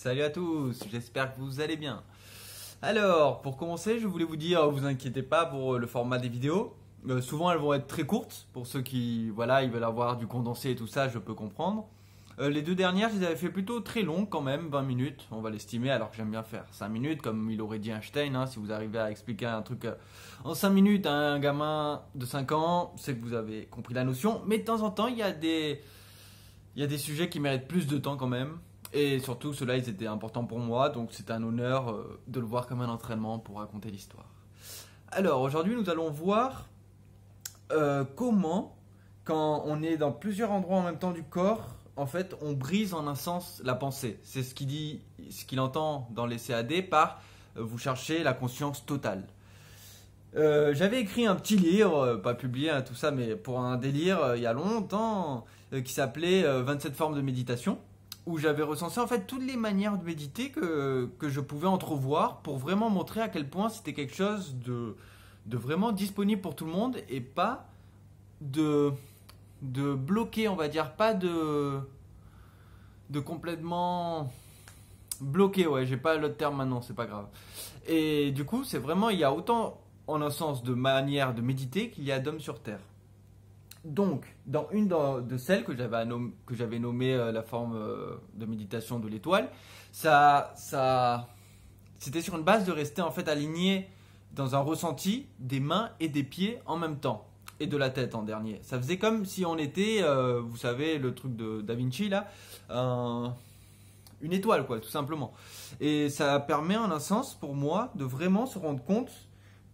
Salut à tous, j'espère que vous allez bien. Alors, pour commencer, je voulais vous dire, vous inquiétez pas pour le format des vidéos. Souvent, elles vont être très courtes pour ceux qui, voilà, ils veulent avoir du condensé et tout ça, je peux comprendre. Les deux dernières, je les avais fait plutôt très longues quand même, 20 minutes, on va l'estimer, alors que j'aime bien faire 5 minutes, comme il aurait dit Einstein, hein, si vous arrivez à expliquer un truc en 5 minutes à un gamin de 5 ans, c'est que vous avez compris la notion. Mais de temps en temps, il y a des sujets qui méritent plus de temps quand même. Et surtout, ceux-là, ils étaient importants pour moi, donc c'est un honneur de le voir comme un entraînement pour raconter l'histoire. Alors, aujourd'hui, nous allons voir comment, quand on est dans plusieurs endroits en même temps du corps, en fait, on brise en un sens la pensée. C'est ce qu'il entend dans les CAD par vous cherchez la conscience totale. J'avais écrit un petit livre, pas publié, hein, tout ça, mais pour un délire il y a longtemps, qui s'appelait 27 formes de méditation, où j'avais recensé en fait toutes les manières de méditer que je pouvais entrevoir pour vraiment montrer à quel point c'était quelque chose de vraiment disponible pour tout le monde et pas de bloqué, on va dire, pas de complètement bloqué, ouais, j'ai pas l'autre terme maintenant, c'est pas grave. Et du coup, c'est vraiment, il y a autant en un sens de manière de méditer qu'il y a d'hommes sur Terre. Donc, dans une de celles que j'avais nommée la forme de méditation de l'étoile, c'était sur une base de rester en fait aligné dans un ressenti des mains et des pieds en même temps. Et de la tête en dernier. Ça faisait comme si on était, vous savez, le truc de Da Vinci là, une étoile quoi, tout simplement. Et ça permet en un sens pour moi de vraiment se rendre compte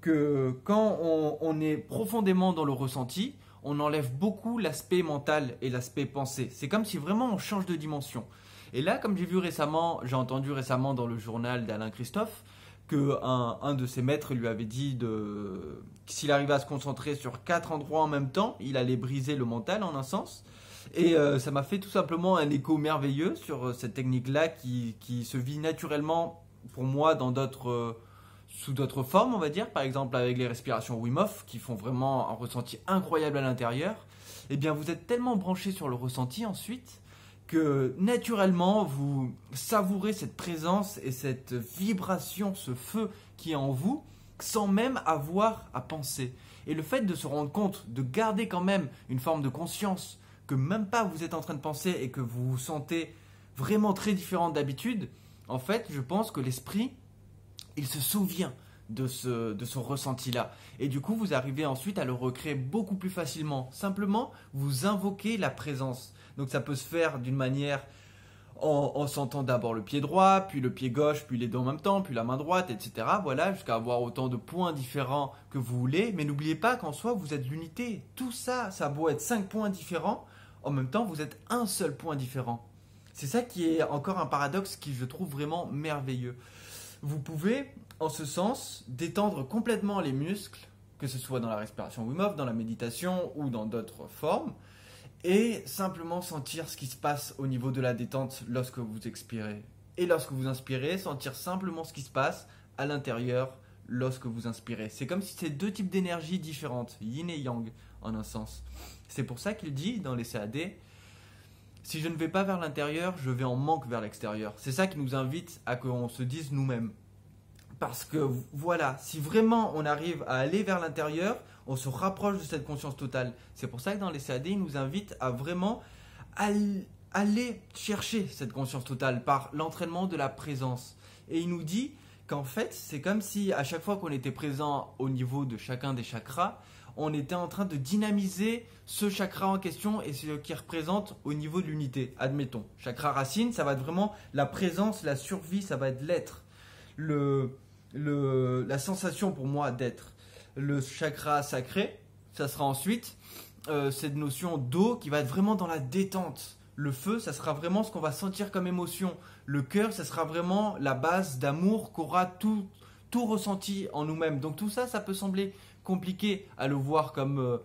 que quand on est profondément dans le ressenti, on enlève beaucoup l'aspect mental et l'aspect pensée. C'est comme si vraiment on change de dimension. Et là, comme j'ai entendu récemment dans le journal d'Alain Christophe, que un de ses maîtres lui avait dit que s'il arrivait à se concentrer sur 4 endroits en même temps, il allait briser le mental en un sens. Et ça m'a fait tout simplement un écho merveilleux sur cette technique-là qui se vit naturellement pour moi dans sous d'autres formes, on va dire, par exemple avec les respirations Wim Hof qui font vraiment un ressenti incroyable à l'intérieur. Eh bien, vous êtes tellement branché sur le ressenti ensuite que naturellement vous savourez cette présence et cette vibration, ce feu qui est en vous, sans même avoir à penser. Et le fait de se rendre compte, de garder quand même une forme de conscience, que même pas vous êtes en train de penser et que vous vous sentez vraiment très différent d'habitude, en fait, je pense que l'esprit, il se souvient de ce ressenti-là. Et du coup, vous arrivez ensuite à le recréer beaucoup plus facilement. Simplement, vous invoquez la présence. Donc ça peut se faire d'une manière en sentant d'abord le pied droit, puis le pied gauche, puis les deux en même temps, puis la main droite, etc. Voilà, jusqu'à avoir autant de points différents que vous voulez. Mais n'oubliez pas qu'en soi, vous êtes l'unité. Tout ça, ça a beau être 5 points différents, en même temps, vous êtes un seul point différent. C'est ça qui est encore un paradoxe qui je trouve vraiment merveilleux. Vous pouvez, en ce sens, détendre complètement les muscles, que ce soit dans la respiration Wim Hof, dans la méditation ou dans d'autres formes, et simplement sentir ce qui se passe au niveau de la détente lorsque vous expirez. Et lorsque vous inspirez, sentir simplement ce qui se passe à l'intérieur lorsque vous inspirez. C'est comme si c'était deux types d'énergie différentes, yin et yang en un sens. C'est pour ça qu'il dit dans les CAD, si je ne vais pas vers l'intérieur, je vais en manque vers l'extérieur. C'est ça qui nous invite à qu'on se dise nous-mêmes. Parce que voilà, si vraiment on arrive à aller vers l'intérieur, on se rapproche de cette conscience totale. C'est pour ça que dans les CAD, il nous invite à vraiment aller chercher cette conscience totale par l'entraînement de la présence. Et il nous dit qu'en fait, c'est comme si à chaque fois qu'on était présent au niveau de chacun des chakras, on était en train de dynamiser ce chakra en question et ce qui représente au niveau de l'unité. Admettons, chakra racine, ça va être vraiment la présence, la survie, ça va être l'être. La sensation pour moi d'être. Le chakra sacré, ça sera ensuite cette notion d'eau qui va être vraiment dans la détente. Le feu, ça sera vraiment ce qu'on va sentir comme émotion. Le cœur, ça sera vraiment la base d'amour qu'aura tout ressenti en nous-mêmes. Donc tout ça, ça peut sembler compliqué à le voir comme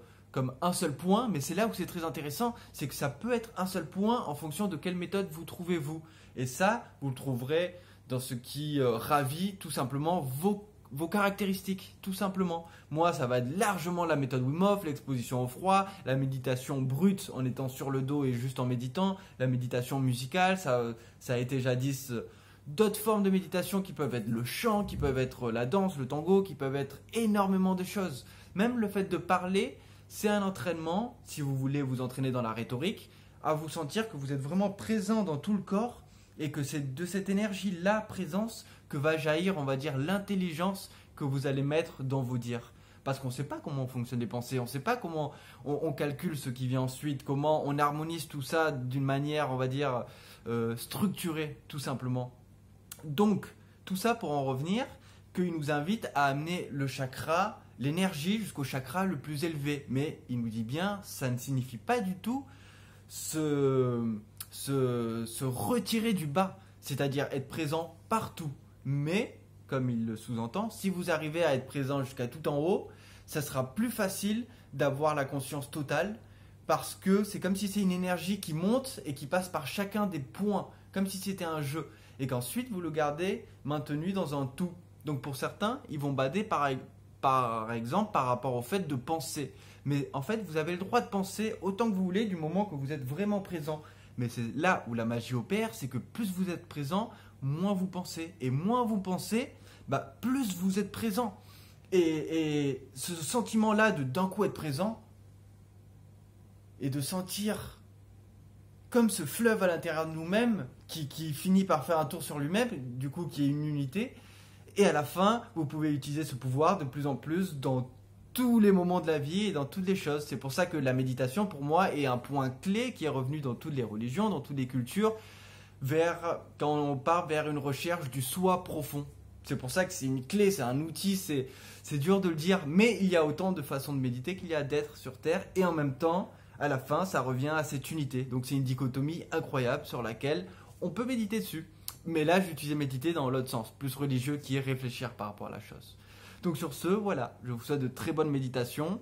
un seul point, mais c'est là où c'est très intéressant, c'est que ça peut être un seul point en fonction de quelle méthode vous trouvez-vous. Et ça, vous le trouverez dans ce qui ravit tout simplement vos caractéristiques, tout simplement. Moi, ça va être largement la méthode Wim Hof, l'exposition au froid, la méditation brute en étant sur le dos et juste en méditant, la méditation musicale, ça a été jadis d'autres formes de méditation qui peuvent être le chant, qui peuvent être la danse, le tango, qui peuvent être énormément de choses. Même le fait de parler, c'est un entraînement, si vous voulez vous entraîner dans la rhétorique, à vous sentir que vous êtes vraiment présent dans tout le corps et que c'est de cette énergie-là, présence, que va jaillir, on va dire, l'intelligence que vous allez mettre dans vos dires. Parce qu'on ne sait pas comment fonctionnent les pensées, on ne sait pas comment on calcule ce qui vient ensuite, comment on harmonise tout ça d'une manière, on va dire, structurée, tout simplement. Donc, tout ça pour en revenir, qu'il nous invite à amener le chakra, l'énergie jusqu'au chakra le plus élevé. Mais il nous dit bien, ça ne signifie pas du tout se retirer du bas, c'est-à-dire être présent partout. Mais, comme il le sous-entend, si vous arrivez à être présent jusqu'à tout en haut, ça sera plus facile d'avoir la conscience totale parce que c'est comme si c'est une énergie qui monte et qui passe par chacun des points, comme si c'était un jeu. Et qu'ensuite vous le gardez maintenu dans un tout. Donc pour certains, ils vont bader par exemple par rapport au fait de penser. Mais en fait, vous avez le droit de penser autant que vous voulez du moment que vous êtes vraiment présent. Mais c'est là où la magie opère, c'est que plus vous êtes présent, moins vous pensez. Et moins vous pensez, plus vous êtes présent. Et ce sentiment-là de d'un coup être présent et de sentir comme ce fleuve à l'intérieur de nous-mêmes qui finit par faire un tour sur lui-même, du coup qui est une unité. Et à la fin, vous pouvez utiliser ce pouvoir de plus en plus dans tous les moments de la vie et dans toutes les choses. C'est pour ça que la méditation, pour moi, est un point clé qui est revenu dans toutes les religions, dans toutes les cultures, quand on part vers une recherche du soi profond. C'est pour ça que c'est une clé, c'est un outil, c'est dur de le dire, mais il y a autant de façons de méditer qu'il y a d'êtres sur Terre, et en même temps, à la fin, ça revient à cette unité. Donc c'est une dichotomie incroyable sur laquelle on peut méditer dessus. Mais là, j'utilisais méditer dans l'autre sens, plus religieux, qui est réfléchir par rapport à la chose. Donc sur ce, voilà, je vous souhaite de très bonnes méditations.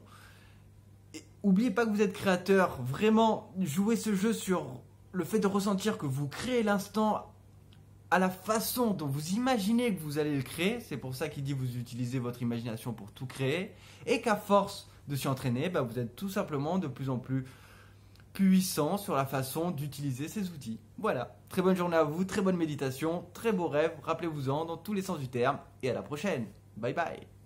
Et n'oubliez pas que vous êtes créateur, vraiment, jouez ce jeu sur le fait de ressentir que vous créez l'instant à la façon dont vous imaginez que vous allez le créer. C'est pour ça qu'il dit vous utilisez votre imagination pour tout créer. Et qu'à force de s'y entraîner, vous êtes tout simplement de plus en plus puissant sur la façon d'utiliser ces outils. Voilà, très bonne journée à vous, très bonne méditation, très beau rêve, rappelez-vous-en dans tous les sens du terme, et à la prochaine. Bye bye.